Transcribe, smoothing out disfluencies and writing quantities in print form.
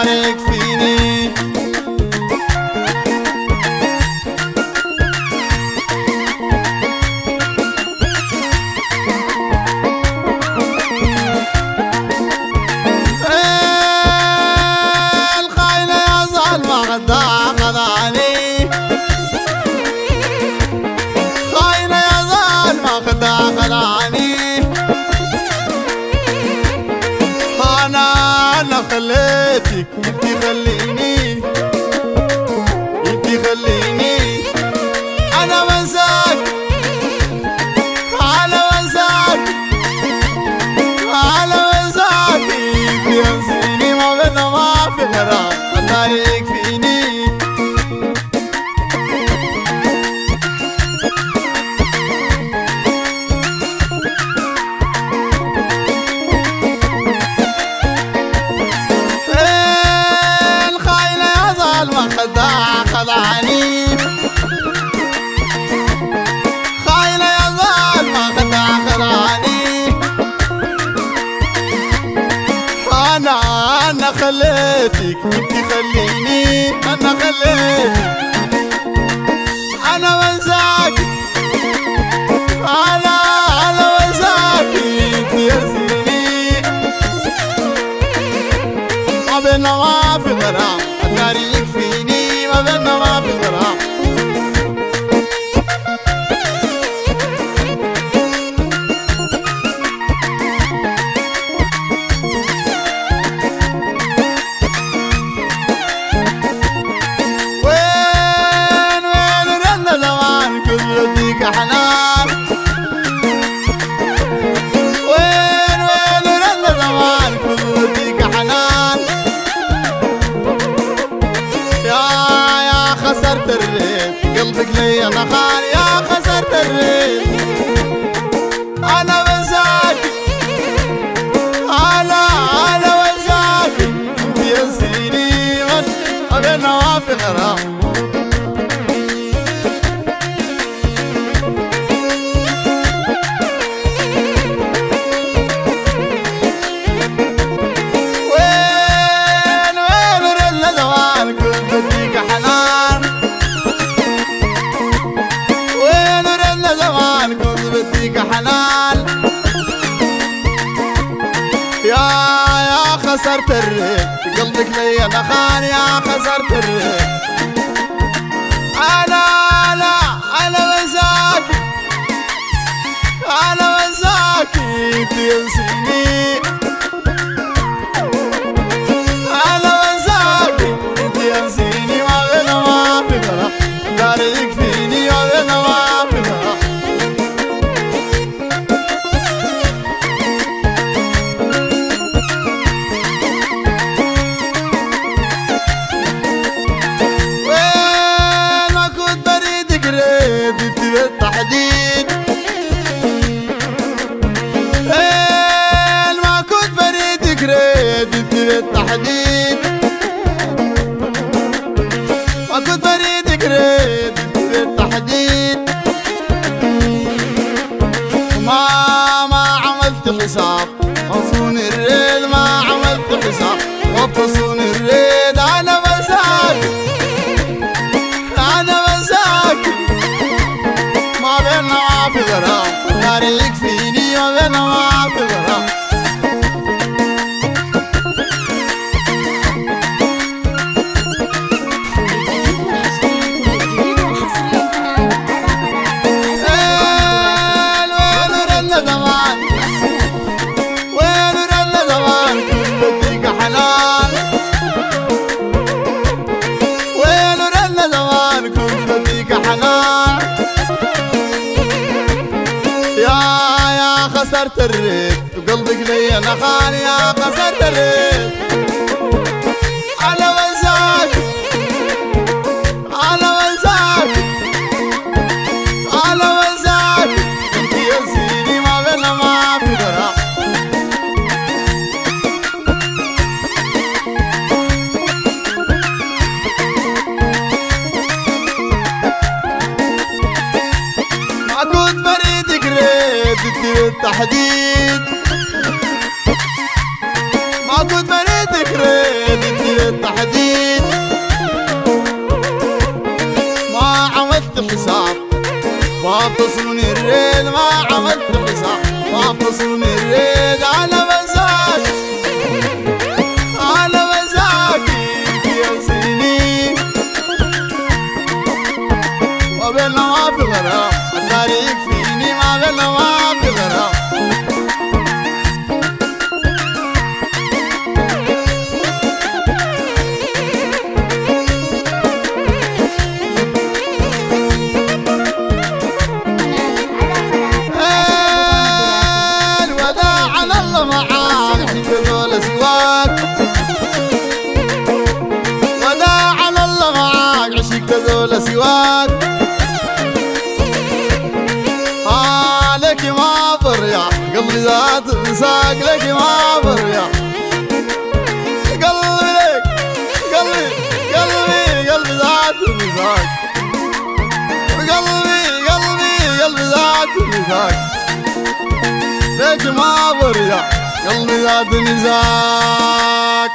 النار يكفيني. الخاينة يا ظالمة خدعني، خاينة يا ظالمة خدعني. أنا خليتك انتي خليني، انتي خليني أنا وانساك، أنا وانساك، أنا وانساك. انتي انسيني ما بينا ما في غرام، النار يكفيني. خدعني، خاينة يا ظالمة خدعني. أنا خليتك انتي خليني، أنا خليتك أنا وانساك، أنا وانساك. انتي ياسيني ما بينا ما في غرام، النار يكفيني ما بينا ما في غرام. وين رن زمان كنت بديك حنان، وين رن زمان كنت بديك حنان. يا خسرت الريت قلبك لي انا خان، يا خسرت الريت انا وانساك، انا وانساك. انت ينسيني ما بينا ما في غرام. حنان يا خسرت الريت قلبك لي انا خان، يا خسرت الريت انا وانساك، انا وانساك. انت ينسيني انا وانساك، انت ينسيني ما بينا ما في غرام، النار يكفيني ما بينا ما في غرام. بالتحديد ما كنت بريدك ريدت بالتحديد، ما كنت بريدك ريدت بالتحديد. ما عملت حساب وصون الريد، ما عملت حساب وصون الريد. انا بنساك، انا بنساك ما بينا ما في غرام، النار يكفيني ما بينا ما في غرام. وين رن زمان، وين رن زمان كنت بديك حنان، وين رن زمان كنت بديك حنان. يا خسرت الريت وقلبك لي انا خان، يا خسرت الريت انا وانساك، انا وانساك، انا وانساك. انت ينسيني ما بينا ما في غرام. ما كنت بريدك ريت بالتحديد، ما كنت بريدك ريت جديد ما عملت حساب ما بتصلني الريد ما عملت حساب ما بتصلني الريد على مزاج على مزاجي يا سنين وبيننا ما في غرام التاريخ فيني ما بيننا ما في غرام سواك لك ما بريح قلبي ذات انساك لك ما بريح قلبي لك قلبي ذات انساك قلبي ذات انساك لك ما بريح قلبي ذات انساك